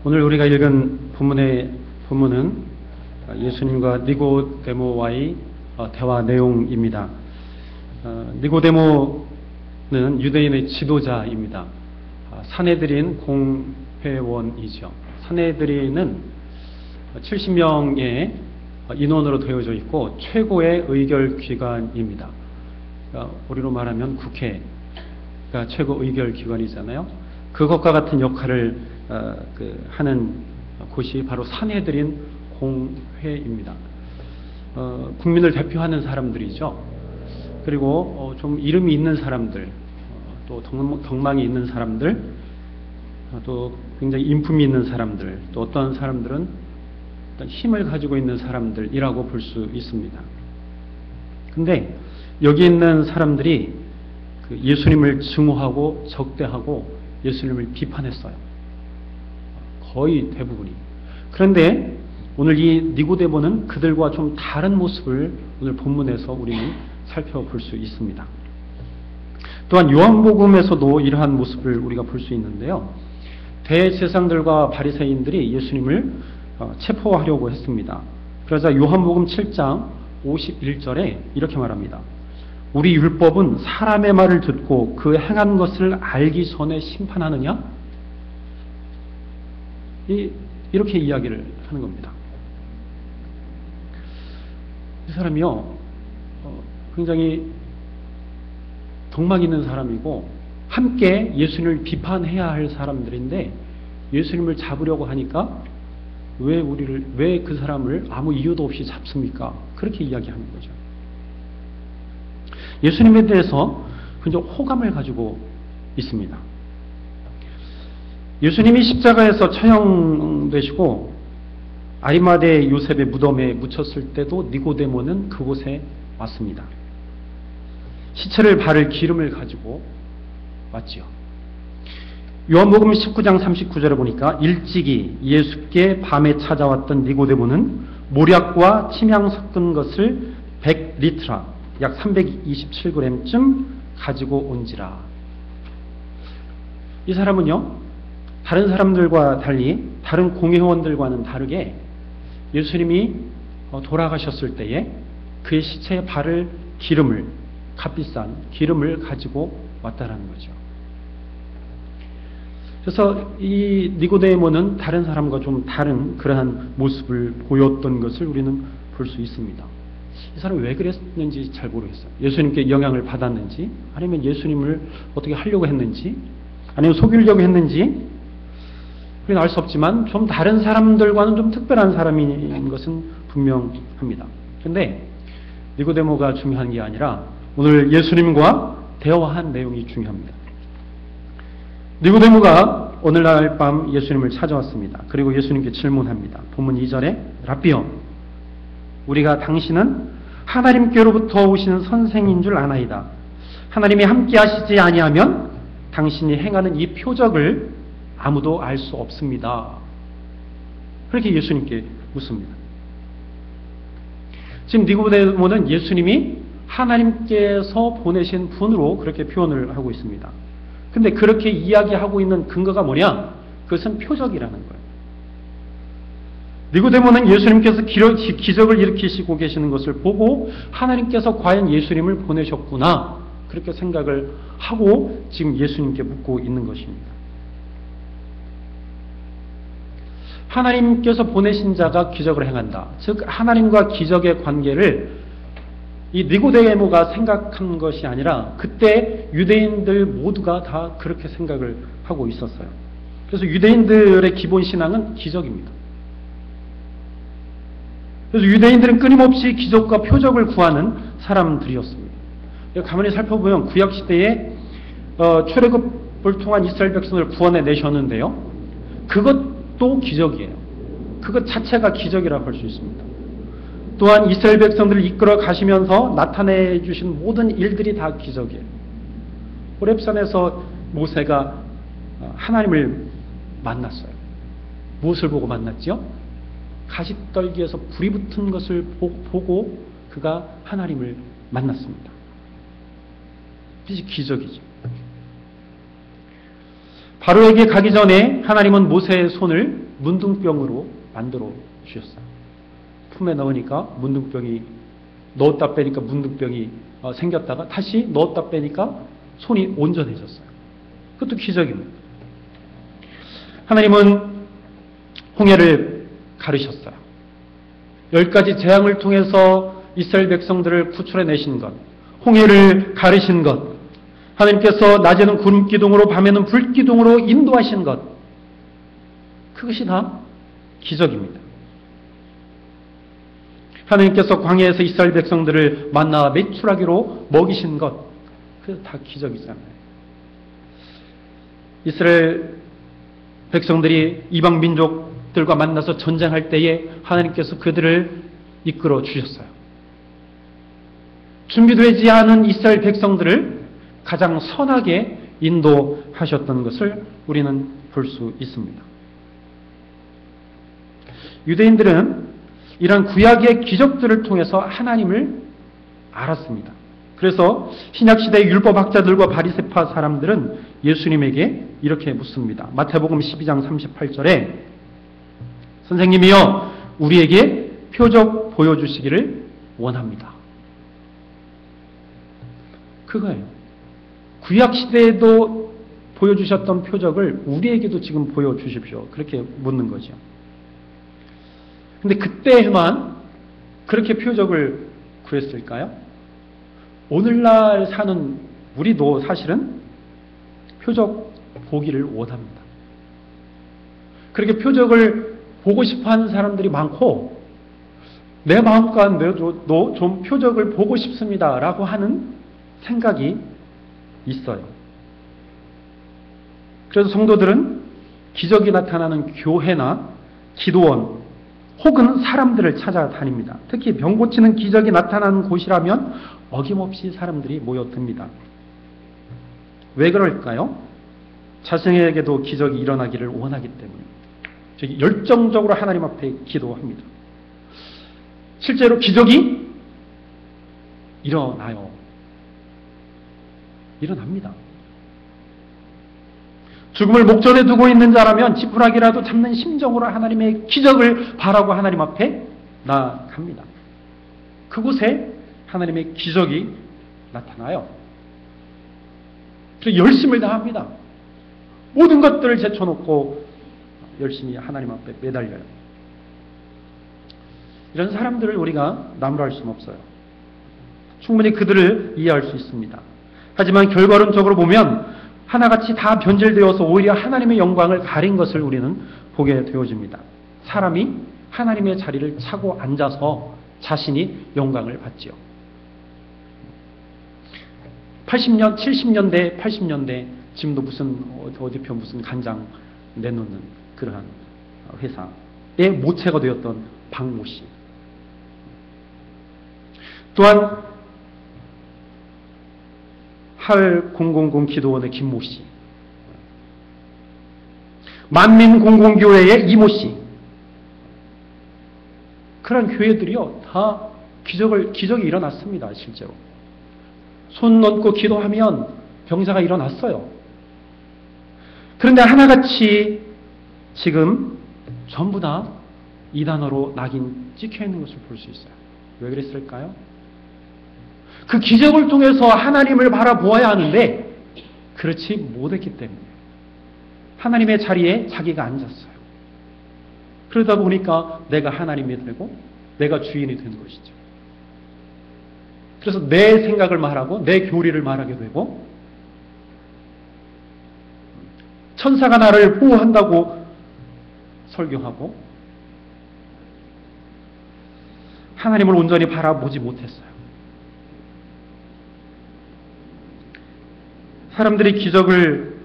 오늘 우리가 읽은 본문은 예수님과 니고데모와의 대화 내용입니다. 니고데모는 유대인의 지도자입니다. 산헤드린 공회원이죠. 산헤드린은 70명의 인원으로 되어져 있고 최고의 의결 기관입니다. 우리로 말하면 국회가 최고 의결 기관이잖아요. 그것과 같은 역할을 하는 곳이 바로 산헤드린 공회입니다. 국민을 대표하는 사람들이죠. 그리고 좀 이름이 있는 사람들, 또 덕망이 있는 사람들, 또 굉장히 인품이 있는 사람들, 또 어떤 사람들은 어떤 힘을 가지고 있는 사람들이라고 볼 수 있습니다. 근데 여기 있는 사람들이 예수님을 증오하고 적대하고 예수님을 비판했어요. 거의 대부분이. 그런데 오늘 이 니고데모는 그들과 좀 다른 모습을 오늘 본문에서 우리는 살펴볼 수 있습니다. 또한 요한복음에서도 이러한 모습을 우리가 볼 수 있는데요. 대제사장들과 바리새인들이 예수님을 체포하려고 했습니다. 그러자 요한복음 7장 51절에 이렇게 말합니다. 우리 율법은 사람의 말을 듣고 그 행한 것을 알기 전에 심판하느냐? 이렇게 이야기를 하는 겁니다. 이 사람이요, 굉장히 덕망 있는 사람이고 함께 예수님을 비판해야 할 사람들인데 예수님을 잡으려고 하니까 왜 그 사람을 아무 이유도 없이 잡습니까? 그렇게 이야기하는 거죠. 예수님에 대해서 굉장히 호감을 가지고 있습니다. 예수님이 십자가에서 처형되시고 아리마대 요셉의 무덤에 묻혔을 때도 니고데모는 그곳에 왔습니다. 시체를 바를 기름을 가지고 왔지요. 요한복음 19장 39절에 보니까 일찍이 예수께 밤에 찾아왔던 니고데모는 모략과 침향 섞은 것을 100리트라 약 327g쯤 가지고 온지라. 이 사람은요, 다른 사람들과 달리 다른 공회원들과는 다르게 예수님이 돌아가셨을 때에 그의 시체에 바를 기름을, 값비싼 기름을 가지고 왔다라는 거죠. 그래서 이 니고데모는 다른 사람과 좀 다른 그러한 모습을 보였던 것을 우리는 볼 수 있습니다. 이 사람이 왜 그랬는지 잘 모르겠어요. 예수님께 영향을 받았는지, 아니면 예수님을 어떻게 하려고 했는지, 아니면 속이려고 했는지, 우리는 알 수 없지만 좀 다른 사람들과는 좀 특별한 사람인 것은 분명합니다. 그런데 니고데모가 중요한 게 아니라 오늘 예수님과 대화한 내용이 중요합니다. 니고데모가 오늘날 밤 예수님을 찾아왔습니다. 그리고 예수님께 질문합니다. 본문 2절에 랍비요, 우리가 당신은 하나님께로부터 오시는 선생인 줄 아나이다. 하나님이 함께 하시지 아니하면 당신이 행하는 이 표적을 아무도 알 수 없습니다. 그렇게 예수님께 묻습니다. 지금 니고데모는 예수님이 하나님께서 보내신 분으로 그렇게 표현을 하고 있습니다. 근데 그렇게 이야기하고 있는 근거가 뭐냐? 그것은 표적이라는 거예요. 니고데모는 예수님께서 기적을 일으키시고 계시는 것을 보고 하나님께서 과연 예수님을 보내셨구나, 그렇게 생각을 하고 지금 예수님께 묻고 있는 것입니다. 하나님께서 보내신 자가 기적을 행한다. 즉 하나님과 기적의 관계를 이 니고데모가 생각한 것이 아니라 그때 유대인들 모두가 다 그렇게 생각을 하고 있었어요. 그래서 유대인들의 기본 신앙은 기적입니다. 그래서 유대인들은 끊임없이 기적과 표적을 구하는 사람들이었습니다. 가만히 살펴보면 구약시대에 출애굽을 통한 이스라엘 백성을 구원해 내셨는데요, 그것도 기적이에요. 그것 자체가 기적이라고 할 수 있습니다. 또한 이스라엘 백성들을 이끌어 가시면서 나타내 주신 모든 일들이 다 기적이에요. 호렙산에서 모세가 하나님을 만났어요. 무엇을 보고 만났죠? 가시떨기에서 불이 붙은 것을 보고 그가 하나님을 만났습니다. 이것이 기적이죠. 바로에게 가기 전에 하나님은 모세의 손을 문둥병으로 만들어 주셨어요. 품에 넣으니까 문둥병이, 넣었다 빼니까 문둥병이 생겼다가 다시 넣었다 빼니까 손이 온전해졌어요. 그것도 기적입니다. 하나님은 홍해를 가르셨어요. 10가지 재앙을 통해서 이스라엘 백성들을 구출해내신 것, 홍해를 가르신 것, 하나님께서 낮에는 구름기둥으로 밤에는 불기둥으로 인도하신 것, 그것이 다 기적입니다. 하나님께서 광야에서 이스라엘 백성들을 만나 메추라기로 먹이신 것, 그게 다 기적이잖아요. 이스라엘 백성들이 이방 민족들과 만나서 전쟁할 때에 하나님께서 그들을 이끌어 주셨어요. 준비되지 않은 이스라엘 백성들을 가장 선하게 인도하셨던 것을 우리는 볼 수 있습니다. 유대인들은 이런 구약의 기적들을 통해서 하나님을 알았습니다. 그래서 신약시대의 율법학자들과 바리새파 사람들은 예수님에게 이렇게 묻습니다. 마태복음 12장 38절에 선생님이여 우리에게 표적 보여주시기를 원합니다. 그거예요. 구약시대에도 보여주셨던 표적을 우리에게도 지금 보여주십시오. 그렇게 묻는 거죠. 근데 그때만 그렇게 표적을 구했을까요? 오늘날 사는 우리도 사실은 표적 보기를 원합니다. 그렇게 표적을 보고 싶어 하는 사람들이 많고, 내 마음가운데도 좀 표적을 보고 싶습니다 라고 하는 생각이 있어요. 그래서 성도들은 기적이 나타나는 교회나 기도원 혹은 사람들을 찾아다닙니다. 특히 병 고치는 기적이 나타나는 곳이라면 어김없이 사람들이 모여듭니다. 왜 그럴까요? 자신에게도 기적이 일어나기를 원하기 때문입니다. 저기 열정적으로 하나님 앞에 기도합니다. 실제로 기적이 일어나요. 일어납니다. 죽음을 목전에 두고 있는 자라면 지푸라기라도 잡는 심정으로 하나님의 기적을 바라고 하나님 앞에 나아갑니다. 그곳에 하나님의 기적이 나타나요. 그래서 열심을 다합니다. 모든 것들을 제쳐놓고 열심히 하나님 앞에 매달려요. 이런 사람들을 우리가 나무랄 수는 없어요. 충분히 그들을 이해할 수 있습니다. 하지만 결과론적으로 보면 하나같이 다 변질되어서 오히려 하나님의 영광을 가린 것을 우리는 보게 되어집니다. 사람이 하나님의 자리를 차고 앉아서 자신이 영광을 받지요. 80년, 70년대, 80년대 지금도 무슨 어디표 무슨 간장 내놓는 그러한 회사의 모체가 되었던 박모 씨. 또한 할 000 기도원의 김모 씨, 만민공공교회의 이모 씨, 그런 교회들이요 다 기적이 일어났습니다. 실제로 손 얹고 기도하면 병사가 일어났어요. 그런데 하나같이 지금 전부 다 이 단어로 낙인 찍혀 있는 것을 볼 수 있어요. 왜 그랬을까요? 그 기적을 통해서 하나님을 바라보아야 하는데 그렇지 못했기 때문에 하나님의 자리에 자기가 앉았어요. 그러다 보니까 내가 하나님이 되고 내가 주인이 된 것이죠. 그래서 내 생각을 말하고 내 교리를 말하게 되고 천사가 나를 보호한다고 설교하고 하나님을 온전히 바라보지 못했어요. 사람들이 기적을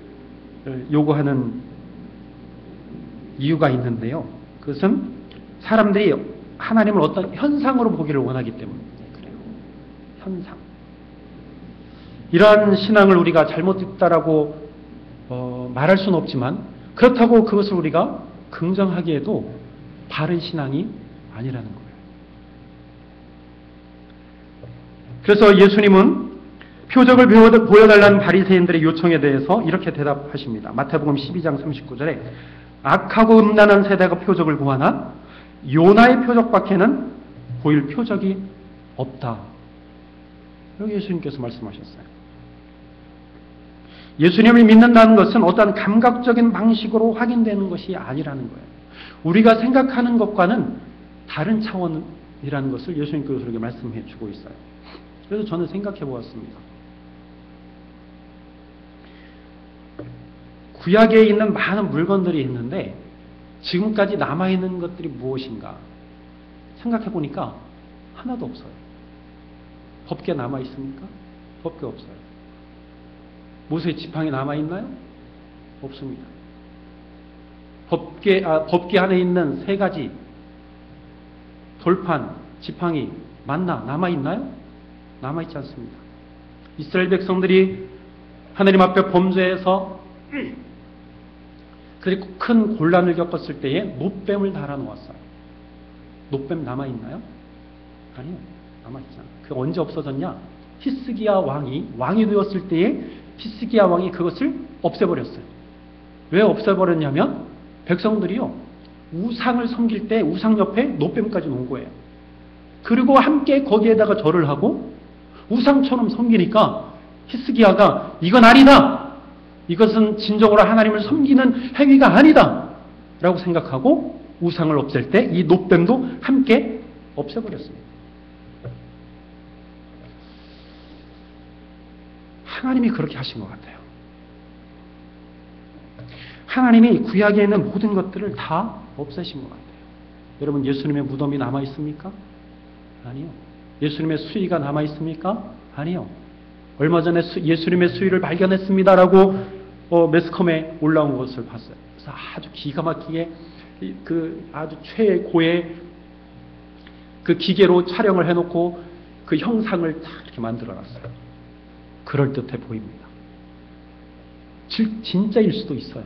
요구하는 이유가 있는데요. 그것은 사람들이 하나님을 어떤 현상으로 보기를 원하기 때문입니다. 그래요. 현상. 이러한 신앙을 우리가 잘못했다라고 말할 수는 없지만 그렇다고 그것을 우리가 긍정하기에도 바른 신앙이 아니라는 거예요. 그래서 예수님은 표적을 보여달라는 바리새인들의 요청에 대해서 이렇게 대답하십니다. 마태복음 12장 39절에 악하고 음란한 세대가 표적을 구하나 요나의 표적밖에는 보일 표적이 없다. 여기 예수님께서 말씀하셨어요. 예수님을 믿는다는 것은 어떠한 감각적인 방식으로 확인되는 것이 아니라는 거예요. 우리가 생각하는 것과는 다른 차원이라는 것을 예수님께서 그렇게 말씀해 주고 있어요. 그래서 저는 생각해 보았습니다. 구약에 있는 많은 물건들이 있는데 지금까지 남아있는 것들이 무엇인가 생각해 보니까 하나도 없어요. 법궤 남아있습니까? 법궤 없어요. 모세 지팡이 남아있나요? 없습니다. 법궤 안에 있는 세 가지 돌판, 지팡이, 만나 남아있나요? 남아있지 않습니다. 이스라엘 백성들이 하나님 앞에 범죄해서 그리고 큰 곤란을 겪었을 때에 노뱀을 달아놓았어요. 노뱀 남아있나요? 아니요. 남아있잖아요. 그게 언제 없어졌냐? 히스기야 왕이 되었을 때에 히스기야 왕이 그것을 없애버렸어요. 왜 없애버렸냐면 백성들이요 우상을 섬길 때 우상 옆에 노뱀까지 놓은 거예요. 그리고 함께 거기에다가 절을 하고 우상처럼 섬기니까 히스기야가 이건 아니다. 이것은 진정으로 하나님을 섬기는 행위가 아니다. 라고 생각하고 우상을 없앨 때 이 노뱀도 함께 없애버렸습니다. 하나님이 그렇게 하신 것 같아요. 하나님이 구약에 있는 모든 것들을 다 없애신 것 같아요. 여러분 예수님의 무덤이 남아있습니까? 아니요. 예수님의 수의가 남아있습니까? 아니요. 얼마 전에 예수님의 수의를 발견했습니다라고 매스컴에 올라온 것을 봤어요. 그래서 아주 기가 막히게 아주 최고의 그 기계로 촬영을 해놓고 그 형상을 다 이렇게 만들어놨어요. 그럴듯해 보입니다. 진짜일 수도 있어요.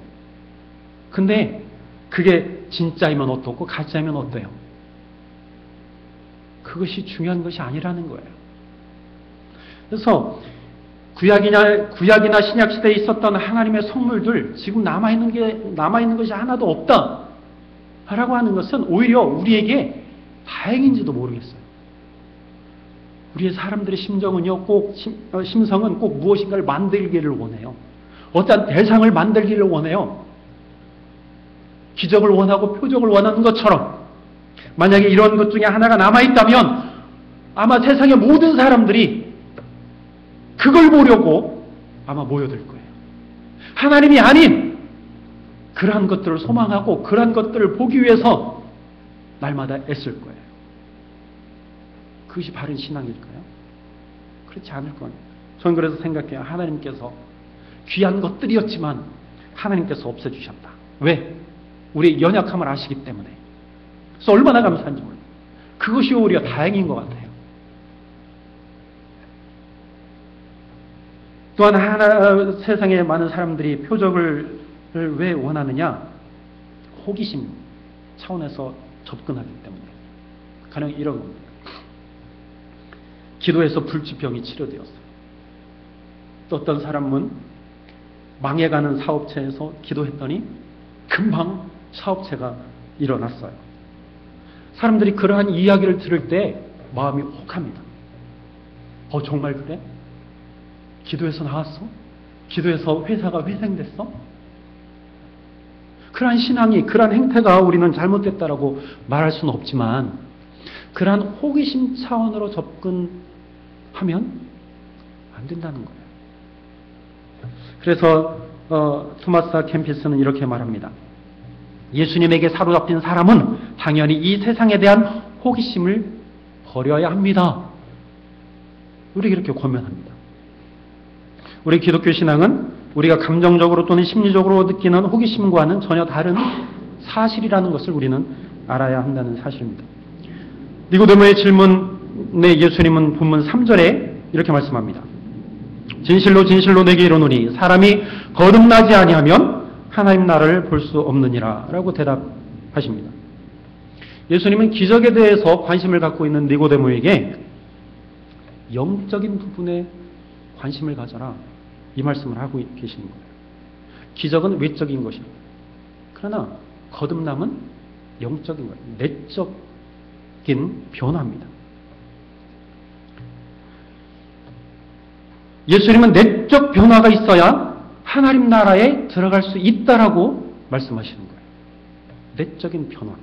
근데 그게 진짜이면 어떻고 가짜이면 어때요? 그것이 중요한 것이 아니라는 거예요. 그래서 구약이나 신약 시대에 있었던 하나님의 선물들 지금 남아있는 것이 하나도 없다라고 하는 것은 오히려 우리에게 다행인지도 모르겠어요. 우리의 사람들의 심성은 꼭 무엇인가를 만들기를 원해요. 어떤 대상을 만들기를 원해요. 기적을 원하고 표적을 원하는 것처럼 만약에 이런 것 중에 하나가 남아있다면 아마 세상의 모든 사람들이 그걸 보려고 아마 모여들 거예요. 하나님이 아닌 그러한 것들을 소망하고 그러한 것들을 보기 위해서 날마다 애쓸 거예요. 그것이 바른 신앙일까요? 그렇지 않을 겁니다. 저는 그래서 생각해요. 하나님께서 귀한 것들이었지만 하나님께서 없애주셨다. 왜? 우리의 연약함을 아시기 때문에. 그래서 얼마나 감사한지 몰라요. 그것이 오히려 다행인 것 같아요. 또한 세상의 많은 사람들이 표적을 왜 원하느냐? 호기심 차원에서 접근하기 때문에. 가령 이런 겁니다. 기도해서 불치병이 치료되었어요. 또 어떤 사람은 망해가는 사업체에서 기도했더니 금방 사업체가 일어났어요. 사람들이 그러한 이야기를 들을 때 마음이 혹합니다. 정말 그래? 기도해서 나왔어? 기도해서 회사가 회생됐어? 그러한 신앙이, 그러한 행태가 우리는 잘못됐다라고 말할 수는 없지만 그러한 호기심 차원으로 접근하면 안 된다는 거예요. 그래서 토마스 캠피스는 이렇게 말합니다. 예수님에게 사로잡힌 사람은 당연히 이 세상에 대한 호기심을 버려야 합니다. 우리 이렇게 권면합니다. 우리 기독교 신앙은 우리가 감정적으로 또는 심리적으로 느끼는 호기심과는 전혀 다른 사실이라는 것을 우리는 알아야 한다는 사실입니다. 니고데모의 질문에 예수님은 본문 3절에 이렇게 말씀합니다. 진실로 진실로 내게 이르노니 사람이 거듭나지 아니하면 하나님 나라를 볼 수 없느니라 라고 대답하십니다. 예수님은 기적에 대해서 관심을 갖고 있는 니고데모에게 영적인 부분에 관심을 가져라. 이 말씀을 하고 계시는 거예요. 기적은 외적인 것입니다. 그러나 거듭남은 영적인 거예요. 내적인 변화입니다. 예수님은 내적 변화가 있어야 하나님 나라에 들어갈 수 있다라고 말씀하시는 거예요. 내적인 변화.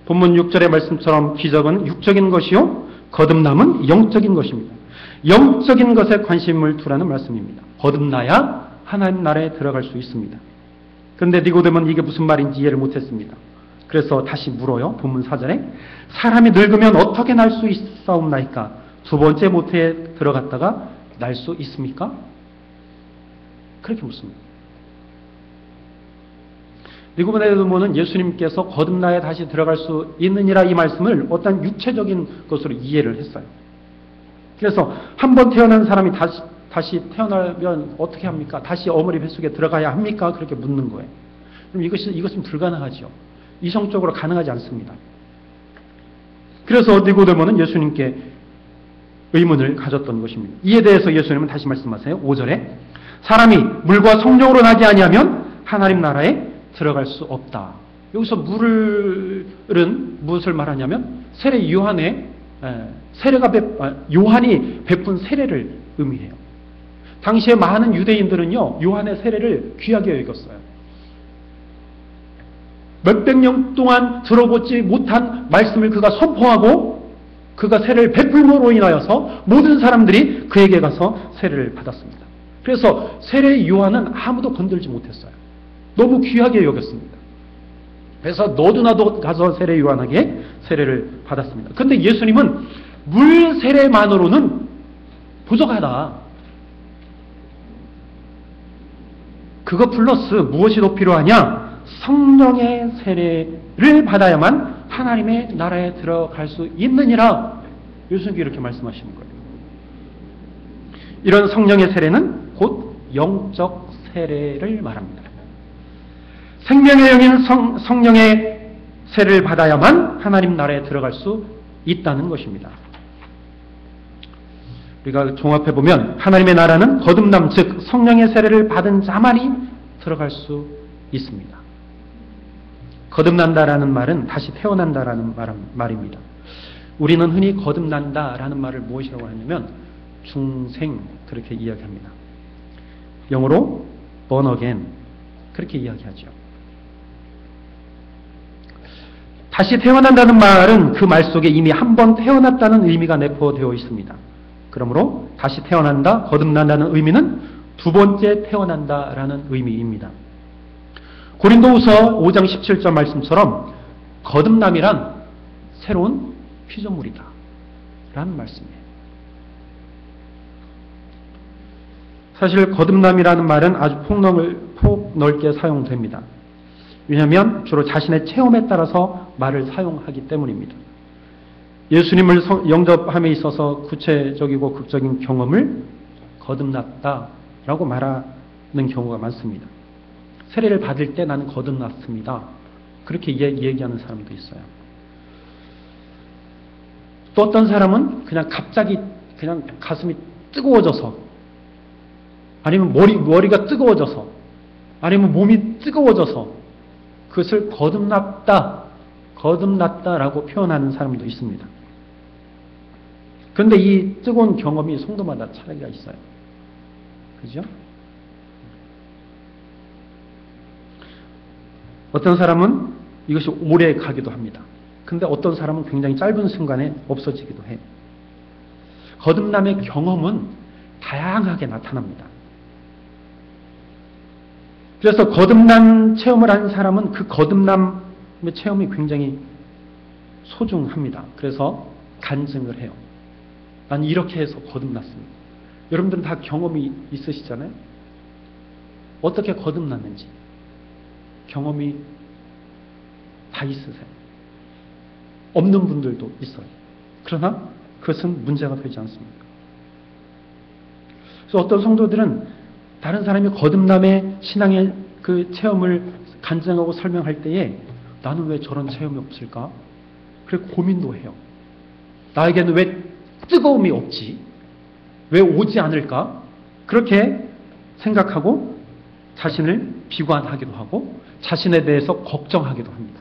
본문 6절의 말씀처럼 기적은 육적인 것이요 거듭남은 영적인 것입니다. 영적인 것에 관심을 두라는 말씀입니다. 거듭나야 하나님 나라에 들어갈 수 있습니다. 그런데 니고데모는 이게 무슨 말인지 이해를 못했습니다. 그래서 다시 물어요. 본문 4절에 사람이 늙으면 어떻게 날 수 있사옵나이까? 두 번째 모태에 들어갔다가 날 수 있습니까? 그렇게 묻습니다. 니고데모는 예수님께서 거듭나야 다시 들어갈 수 있느니라 이 말씀을 어떤 육체적인 것으로 이해를 했어요. 그래서 한 번 태어난 사람이 다시 태어나면 어떻게 합니까? 다시 어머니 뱃속에 들어가야 합니까? 그렇게 묻는 거예요. 그럼 이것은 불가능하죠. 이성적으로 가능하지 않습니다. 그래서 니고데모는 예수님께 의문을 가졌던 것입니다. 이에 대해서 예수님은 다시 말씀하세요. 5절에 사람이 물과 성령으로 나지 아니하면 하나님 나라에 들어갈 수 없다. 여기서 물은 무엇을 말하냐면 세례 요한의 요한이 베푼 세례를 의미해요. 당시에 많은 유대인들은요 요한의 세례를 귀하게 여겼어요. 몇백 년 동안 들어보지 못한 말씀을 그가 선포하고 그가 세례를 베풀므로 인하여서 모든 사람들이 그에게 가서 세례를 받았습니다. 그래서 세례 요한은 아무도 건들지 못했어요. 너무 귀하게 여겼습니다. 그래서 너도 나도 가서 세례 요한에게 세례를 받았습니다. 그런데 예수님은 물 세례만으로는 부족하다. 그거 플러스 무엇이 더 필요하냐? 성령의 세례를 받아야만 하나님의 나라에 들어갈 수 있느니라. 예수님께 이렇게 말씀하시는 거예요. 이런 성령의 세례는 곧 영적 세례를 말합니다. 생명의 영인 성령의 세례를 받아야만 하나님 나라에 들어갈 수 있다는 것입니다. 우리가 종합해보면 하나님의 나라는 거듭남 즉 성령의 세례를 받은 자만이 들어갈 수 있습니다. 거듭난다라는 말은 다시 태어난다라는 말입니다. 우리는 흔히 거듭난다라는 말을 무엇이라고 하냐면 중생 그렇게 이야기합니다. 영어로 born again 그렇게 이야기하죠. 다시 태어난다는 말은 그 말 속에 이미 한 번 태어났다는 의미가 내포되어 있습니다. 그러므로 다시 태어난다, 거듭난다는 의미는 두 번째 태어난다라는 의미입니다. 고린도후서 5장 17절 말씀처럼 거듭남이란 새로운 피조물이다 라는 말씀이에요. 사실 거듭남이라는 말은 아주 폭넓게 사용됩니다. 왜냐하면 주로 자신의 체험에 따라서 말을 사용하기 때문입니다. 예수님을 영접함에 있어서 구체적이고 극적인 경험을 거듭났다라고 말하는 경우가 많습니다. 세례를 받을 때 나는 거듭났습니다. 그렇게 얘기하는 사람도 있어요. 또 어떤 사람은 그냥 갑자기 그냥 가슴이 뜨거워져서 아니면 머리가 뜨거워져서 아니면 몸이 뜨거워져서 그것을 거듭났다라고 표현하는 사람도 있습니다. 그런데 이 뜨거운 경험이 성도마다 차이가 있어요. 그죠? 어떤 사람은 이것이 오래 가기도 합니다. 근데 어떤 사람은 굉장히 짧은 순간에 없어지기도 해요. 거듭남의 경험은 다양하게 나타납니다. 그래서 거듭난 체험을 한 사람은 그 거듭남의 체험이 굉장히 소중합니다. 그래서 간증을 해요. 난 이렇게 해서 거듭났습니다. 여러분들은 다 경험이 있으시잖아요? 어떻게 거듭났는지 경험이 다 있으세요. 없는 분들도 있어요. 그러나 그것은 문제가 되지 않습니다. 그래서 어떤 성도들은 다른 사람이 거듭남의 신앙의 그 체험을 간증하고 설명할 때에 나는 왜 저런 체험이 없을까? 그래 고민도 해요. 나에게는 왜 뜨거움이 없지? 왜 오지 않을까? 그렇게 생각하고 자신을 비관하기도 하고 자신에 대해서 걱정하기도 합니다.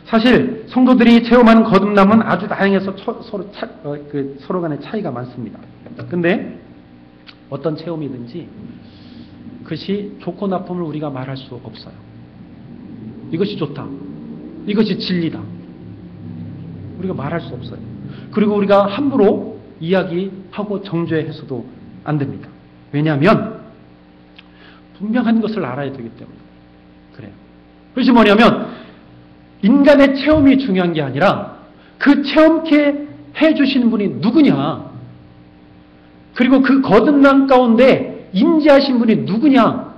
사실 성도들이 체험하는 거듭남은 아주 다양해서 서로 간의 차이가 많습니다. 근데 어떤 체험이든지 그것이 좋고 나쁨을 우리가 말할 수 없어요. 이것이 좋다. 이것이 진리다. 우리가 말할 수 없어요. 그리고 우리가 함부로 이야기하고 정죄해서도 안 됩니다. 왜냐하면 분명한 것을 알아야 되기 때문에 그래요. 그것이 뭐냐면 인간의 체험이 중요한 게 아니라 그 체험케 해주시는 분이 누구냐, 그리고 그 거듭남 가운데 임재하신 분이 누구냐,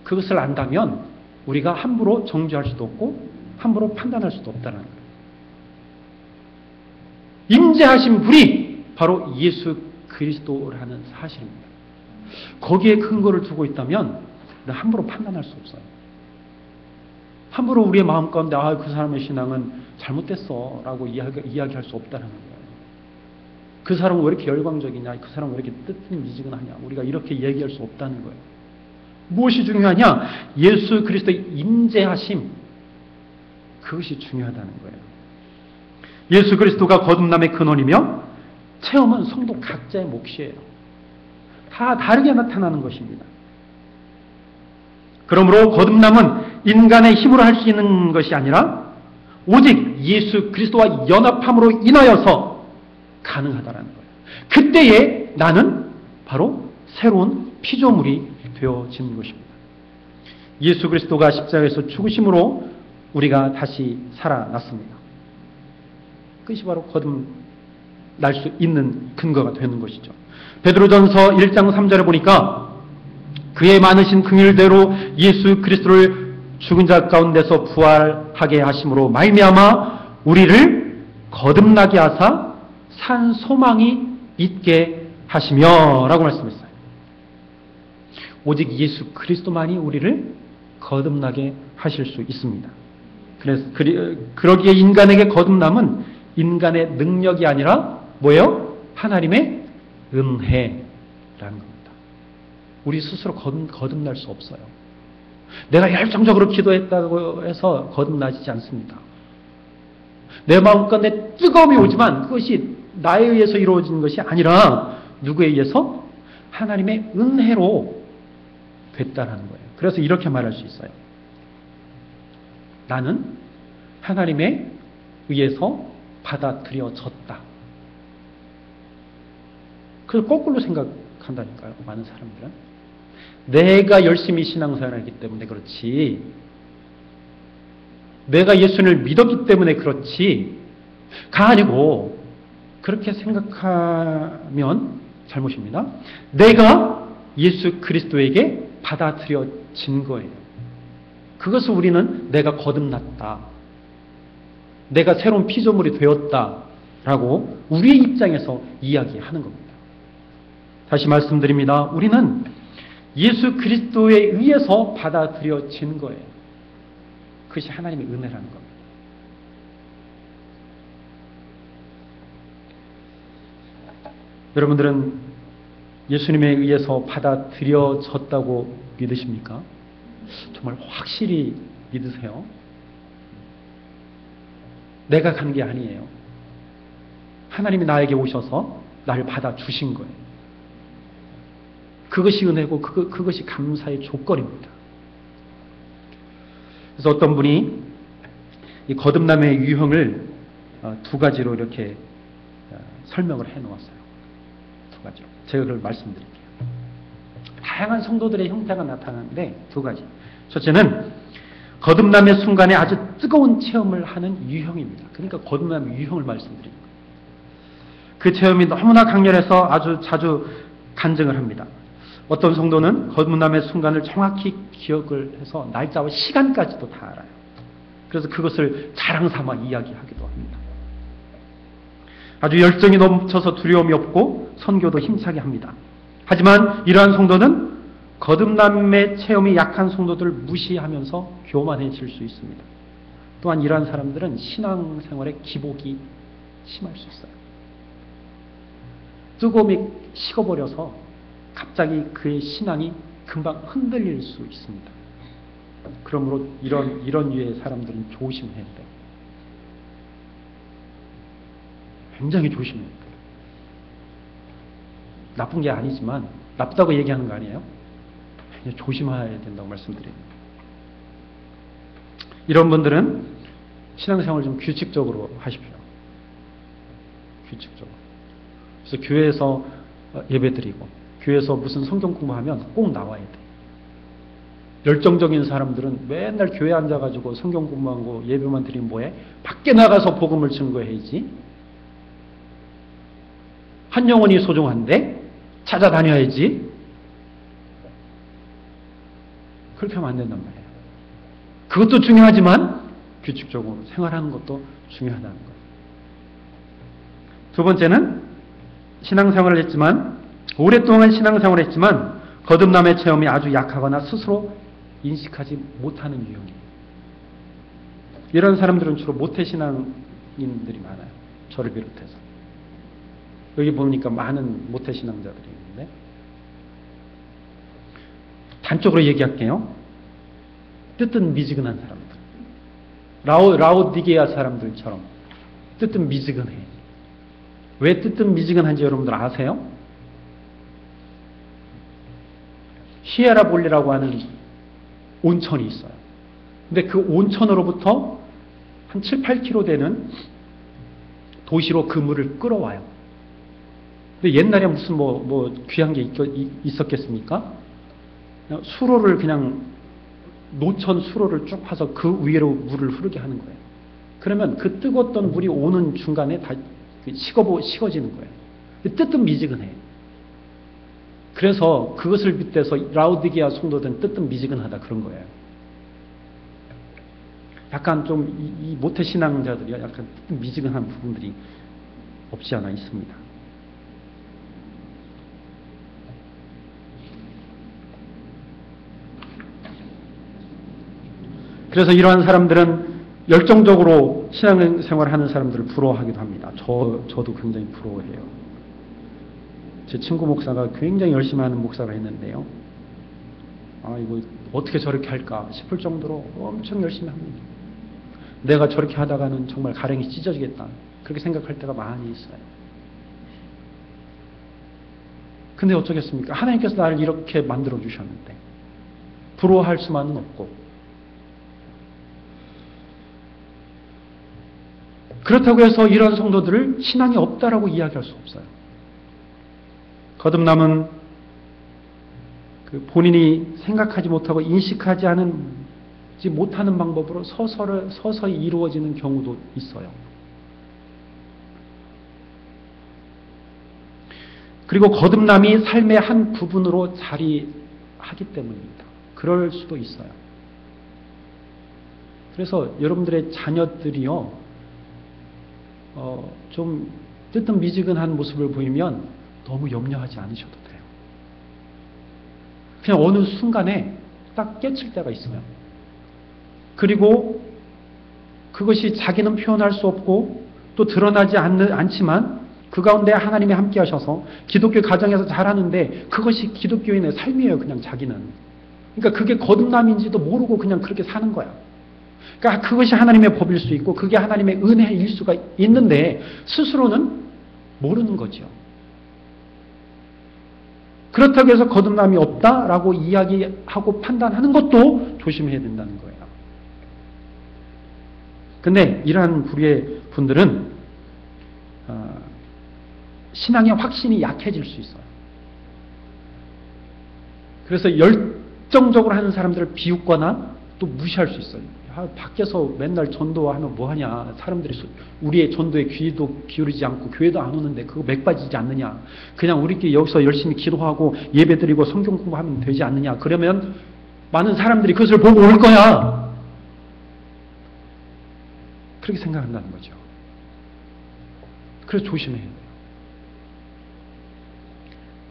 그것을 안다면 우리가 함부로 정죄할 수도 없고 함부로 판단할 수도 없다는 거예요. 임재하신 분이 바로 예수 그리스도라는 사실입니다. 거기에 근거를 두고 있다면 함부로 판단할 수 없어요. 함부로 우리의 마음 가운데 그 사람의 신앙은 잘못됐어 라고 이야기할 수 없다는 거예요. 그 사람은 왜 이렇게 열광적이냐, 그 사람은 왜 이렇게 뜨뜻미지근하냐, 우리가 이렇게 얘기할 수 없다는 거예요. 무엇이 중요하냐? 예수 그리스도의 임재하심, 그것이 중요하다는 거예요. 예수 그리스도가 거듭남의 근원이며 체험은 성도 각자의 몫이에요. 다 다르게 나타나는 것입니다. 그러므로 거듭남은 인간의 힘으로 할 수 있는 것이 아니라 오직 예수 그리스도와 연합함으로 인하여서 가능하다는 거예요. 그때에 나는 바로 새로운 피조물이 되어지는 것입니다. 예수 그리스도가 십자가에서 죽으심으로 우리가 다시 살아났습니다. 그것이 바로 거듭날 수 있는 근거가 되는 것이죠. 베드로전서 1장 3절에 보니까 그의 많으신 긍휼대로 예수 그리스도를 죽은 자 가운데서 부활하게 하심으로 말미암아 우리를 거듭나게 하사 산 소망이 있게 하시며 라고 말씀했어요. 오직 예수 그리스도만이 우리를 거듭나게 하실 수 있습니다. 그래서 그러기에 인간에게 거듭남은 인간의 능력이 아니라 뭐예요? 하나님의 은혜라는 겁니다. 우리 스스로 거듭날 수 없어요. 내가 열정적으로 기도했다고 해서 거듭나지 않습니다. 내 마음 가운데 뜨거움이 오지만 그것이 나에 의해서 이루어진 것이 아니라 누구에 의해서? 하나님의 은혜로 됐다는 거예요. 그래서 이렇게 말할 수 있어요. 나는 하나님에 의해서 받아들여졌다. 그걸 거꾸로 생각한다니까요. 많은 사람들은. 내가 열심히 신앙생활을 했기 때문에 그렇지, 내가 예수를 믿었기 때문에 그렇지가 아니고, 그렇게 생각하면 잘못입니다. 내가 예수 그리스도에게 받아들여진 거예요. 그것을 우리는 내가 거듭났다, 내가 새로운 피조물이 되었다라고 우리의 입장에서 이야기하는 겁니다. 다시 말씀드립니다. 우리는 예수 그리스도에 의해서 받아들여진 거예요. 그것이 하나님의 은혜라는 겁니다. 여러분들은 예수님에 의해서 받아들여졌다고 믿으십니까? 정말 확실히 믿으세요? 내가 간 게 아니에요. 하나님이 나에게 오셔서 나를 받아주신 거예요. 그것이 은혜고 그것이 감사의 조건입니다. 그래서 어떤 분이 이 거듭남의 유형을 두 가지로 이렇게 설명을 해 놓았어요. 두 가지로. 제가 그걸 말씀드릴게요. 다양한 성도들의 형태가 나타나는데 두 가지. 첫째는 거듭남의 순간에 아주 뜨거운 체험을 하는 유형입니다. 그러니까 거듭남의 유형을 말씀드리는 거예요. 그 체험이 너무나 강렬해서 아주 자주 간증을 합니다. 어떤 성도는 거듭남의 순간을 정확히 기억을 해서 날짜와 시간까지도 다 알아요. 그래서 그것을 자랑 삼아 이야기하기도 합니다. 아주 열정이 넘쳐서 두려움이 없고 선교도 힘차게 합니다. 하지만 이러한 성도는 거듭남의 체험이 약한 성도들을 무시하면서 교만해질 수 있습니다. 또한 이러한 사람들은 신앙생활의 기복이 심할 수 있어요. 뜨거움이 식어버려서 갑자기 그의 신앙이 금방 흔들릴 수 있습니다. 그러므로 이런 유의 사람들은 조심해야 돼요. 굉장히 조심해야 돼요. 나쁜 게 아니지만, 나쁘다고 얘기하는 거 아니에요? 조심해야 된다고 말씀드립니다. 이런 분들은 신앙생활을 좀 규칙적으로 하십시오. 규칙적으로. 그래서 교회에서 예배드리고, 교회에서 무슨 성경 공부하면 꼭 나와야 돼. 열정적인 사람들은 맨날 교회에 앉아가지고 성경 공부하고 예배만 드리면 뭐해? 밖에 나가서 복음을 증거해야지. 한 영혼이 소중한데 찾아다녀야지. 그렇게 하면 안 된단 말이에요. 그것도 중요하지만 규칙적으로 생활하는 것도 중요하다는 거예요. 두 번째는 신앙생활을 했지만, 오랫동안 신앙생활을 했지만 거듭남의 체험이 아주 약하거나 스스로 인식하지 못하는 유형이에요. 이런 사람들은 주로 모태신앙인들이 많아요. 저를 비롯해서. 여기 보니까 많은 모태신앙자들이 있는데, 단적으로 얘기할게요. 뜨뜻미지근한 사람들. 라오디게아 사람들처럼 뜨뜻미지근해. 왜 뜨뜻미지근한지 여러분들 아세요? 히에라볼리라고 하는 온천이 있어요. 근데 그 온천으로부터 한 7, 8km 되는 도시로 그 물을 끌어와요. 근데 옛날에 무슨 귀한 게 있었겠습니까? 그냥 수로를 그냥 노천 수로를 쭉 파서 그 위로 물을 흐르게 하는 거예요. 그러면 그 뜨거웠던 물이 오는 중간에 다 식어지는 거예요. 뜨뜻미지근해요. 그래서 그것을 빗대서 라오디게아 성도들은 뜨뜻미지근하다 그런 거예요. 약간 좀 이 모태신앙자들이 약간 뜨뜻미지근한 부분들이 없지 않아 있습니다. 그래서 이러한 사람들은 열정적으로 신앙생활을 하는 사람들을 부러워하기도 합니다. 저도 굉장히 부러워해요. 제 친구 목사가 굉장히 열심히 하는 목사가 있는데요. 이거 어떻게 저렇게 할까 싶을 정도로 엄청 열심히 합니다. 내가 저렇게 하다가는 정말 가랭이 찢어지겠다. 그렇게 생각할 때가 많이 있어요. 근데 어쩌겠습니까? 하나님께서 나를 이렇게 만들어 주셨는데 부러워할 수만은 없고, 그렇다고 해서 이런 성도들을 신앙이 없다라고 이야기할 수 없어요. 거듭남은 본인이 생각하지 못하고 인식하지 못하는 방법으로 서서히 이루어지는 경우도 있어요. 그리고 거듭남이 삶의 한 부분으로 자리하기 때문입니다. 그럴 수도 있어요. 그래서 여러분들의 자녀들이요, 좀 뜨뜻미지근한 모습을 보이면 너무 염려하지 않으셔도 돼요. 그냥 어느 순간에 딱 깨칠 때가 있어요. 그리고 그것이 자기는 표현할 수 없고 또 드러나지 않지만 그 가운데 하나님이 함께 하셔서 기독교 가정에서 잘하는데 그것이 기독교인의 삶이에요. 그냥 자기는. 그러니까 그게 거듭남인지도 모르고 그냥 그렇게 사는 거야. 그러니까 그것이 하나님의 법일 수 있고 그게 하나님의 은혜일 수가 있는데 스스로는 모르는 거죠. 그렇다고 해서 거듭남이 없다라고 이야기하고 판단하는 것도 조심해야 된다는 거예요. 근데 이러한 부류의 분들은 신앙의 확신이 약해질 수 있어요. 그래서 열정적으로 하는 사람들을 비웃거나 또 무시할 수 있어요. 밖에서 맨날 전도하면 뭐하냐. 사람들이 우리의 전도에 귀도 기울이지 않고 교회도 안 오는데 그거 맥 빠지지 않느냐. 그냥 우리끼리 여기서 열심히 기도하고 예배드리고 성경 공부하면 되지 않느냐. 그러면 많은 사람들이 그것을 보고 올 거야. 그렇게 생각한다는 거죠. 그래서 조심해야 돼요.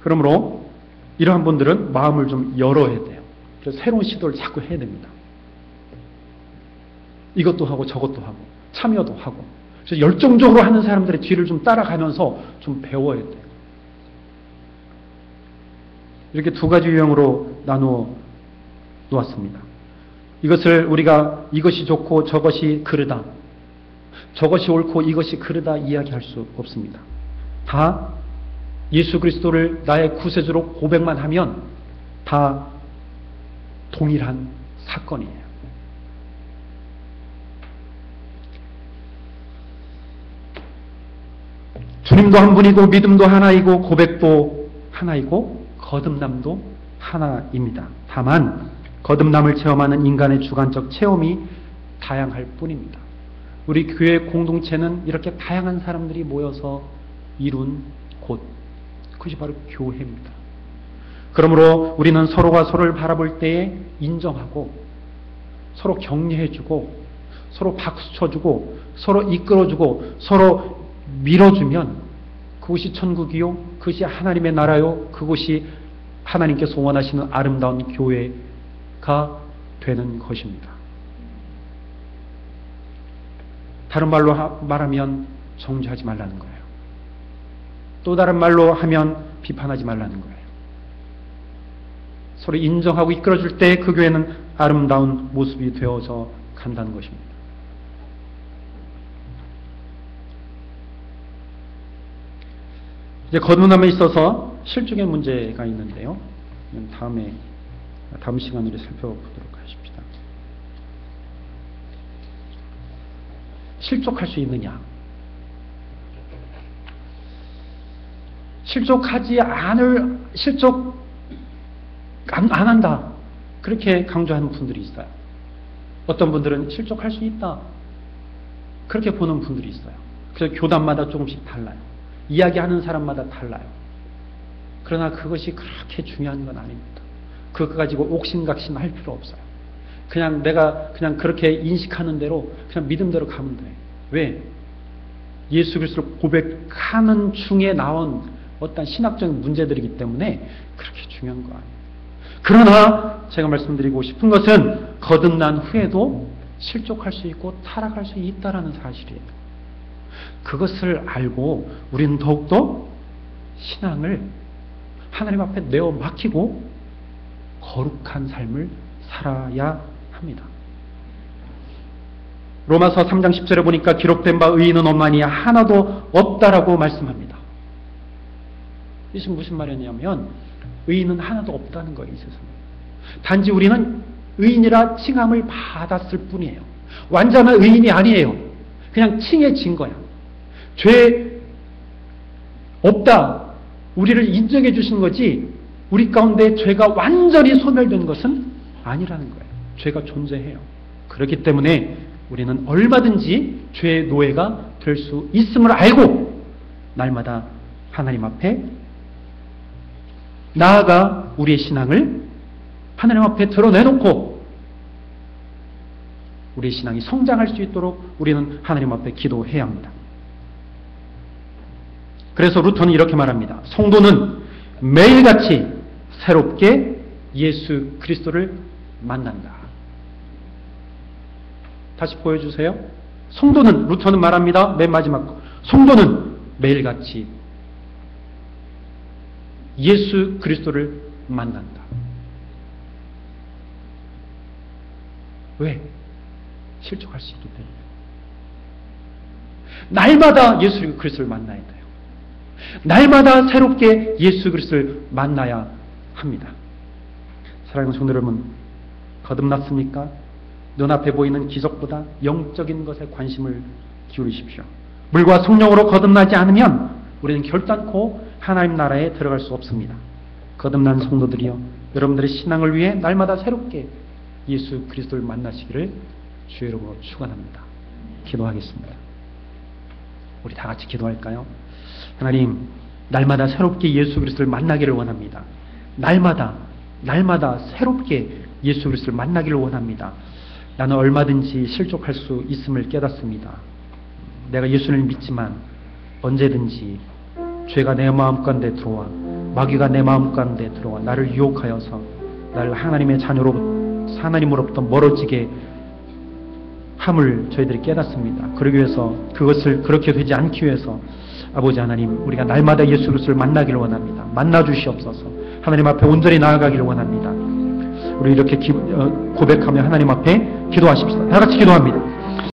그러므로 이러한 분들은 마음을 좀 열어야 돼요. 그래서 새로운 시도를 자꾸 해야 됩니다. 이것도 하고 저것도 하고 참여도 하고. 그래서 열정적으로 하는 사람들의 뒤를 좀 따라가면서 좀 배워야 돼요. 이렇게 두 가지 유형으로 나누어 놓았습니다. 이것을 우리가 이것이 좋고 저것이 그르다, 저것이 옳고 이것이 그르다 이야기할 수 없습니다. 다 예수 그리스도를 나의 구세주로 고백만 하면 다 동일한 사건이에요. 주님도 한 분이고 믿음도 하나이고 고백도 하나이고 거듭남도 하나입니다. 다만 거듭남을 체험하는 인간의 주관적 체험이 다양할 뿐입니다. 우리 교회 공동체는 이렇게 다양한 사람들이 모여서 이룬 곳, 그것이 바로 교회입니다. 그러므로 우리는 서로가 서로를 바라볼 때에 인정하고 서로 격려해주고 서로 박수 쳐주고 서로 이끌어주고 서로 밀어주면 그것이 천국이요, 그것이 하나님의 나라요, 그것이 하나님께서 원하시는 아름다운 교회가 되는 것입니다. 다른 말로 말하면 정죄하지 말라는 거예요. 또 다른 말로 하면 비판하지 말라는 거예요. 서로 인정하고 이끌어줄 때 그 교회는 아름다운 모습이 되어서 간다는 것입니다. 이제 거듭남에 있어서 실족의 문제가 있는데요. 다음 시간으로 살펴보도록 하십시다. 실족할 수 있느냐? 실족 안 한다, 그렇게 강조하는 분들이 있어요. 어떤 분들은 실족할 수 있다, 그렇게 보는 분들이 있어요. 그래서 교단마다 조금씩 달라요. 이야기하는 사람마다 달라요. 그러나 그것이 그렇게 중요한 건 아닙니다. 그거 가지고 옥신각신 할 필요 없어요. 그냥 내가 그냥 그렇게 인식하는 대로 그냥 믿음대로 가면 돼. 왜? 예수 그리스도를 고백하는 중에 나온 어떤 신학적인 문제들이기 때문에 그렇게 중요한 거 아니에요. 그러나 제가 말씀드리고 싶은 것은 거듭난 후에도 실족할 수 있고 타락할 수 있다는 사실이에요. 그것을 알고 우리는 더욱더 신앙을 하나님 앞에 내어 맡기고 거룩한 삶을 살아야 합니다. 로마서 3장 10절에 보니까 기록된 바 의인은 없나니 하나도 없다라고 말씀합니다. 이것은 무슨 말이냐면 의인은 하나도 없다는 거예요. 이 세상에. 단지 우리는 의인이라 칭함을 받았을 뿐이에요. 완전한 의인이 아니에요. 그냥 칭해진 거야. 죄 없다, 우리를 인정해 주신 거지 우리 가운데 죄가 완전히 소멸된 것은 아니라는 거예요. 죄가 존재해요. 그렇기 때문에 우리는 얼마든지 죄의 노예가 될 수 있음을 알고 날마다 하나님 앞에 나아가 우리의 신앙을 하나님 앞에 드러내놓고 우리의 신앙이 성장할 수 있도록 우리는 하나님 앞에 기도해야 합니다. 그래서 루터는 이렇게 말합니다. 성도는 매일같이 새롭게 예수 그리스도를 만난다. 다시 보여주세요. 성도는, 루터는 말합니다. 맨 마지막 거. 성도는 매일같이 예수 그리스도를 만난다. 왜? 실족할 수 있기 때문에. 날마다 예수 그리스도를 만나야 돼요. 날마다 새롭게 예수 그리스도를 만나야 합니다. 사랑하는 성도 여러분, 거듭났습니까? 눈앞에 보이는 기적보다 영적인 것에 관심을 기울이십시오. 물과 성령으로 거듭나지 않으면 우리는 결단코 하나님 나라에 들어갈 수 없습니다. 거듭난 성도들이여, 여러분들의 신앙을 위해 날마다 새롭게 예수 그리스도를 만나시기를 주의 이름으로 축원합니다. 기도하겠습니다. 우리 다 같이 기도할까요? 하나님, 날마다 새롭게 예수 그리스도를 만나기를 원합니다. 날마다 새롭게 예수 그리스도를 만나기를 원합니다. 나는 얼마든지 실족할 수 있음을 깨닫습니다. 내가 예수를 믿지만 언제든지 죄가 내 마음 가운데 들어와, 마귀가 내 마음 가운데 들어와 나를 유혹하여서 나를 하나님의 하나님으로부터 멀어지게 함을 저희들이 깨닫습니다. 그러기 위해서, 그것을 그렇게 되지 않기 위해서 아버지 하나님, 우리가 날마다 예수 그리스도를 만나기를 원합니다. 만나 주시옵소서. 하나님 앞에 온전히 나아가기를 원합니다. 우리 이렇게 고백하며 하나님 앞에 기도하십시다. 다 같이 기도합니다.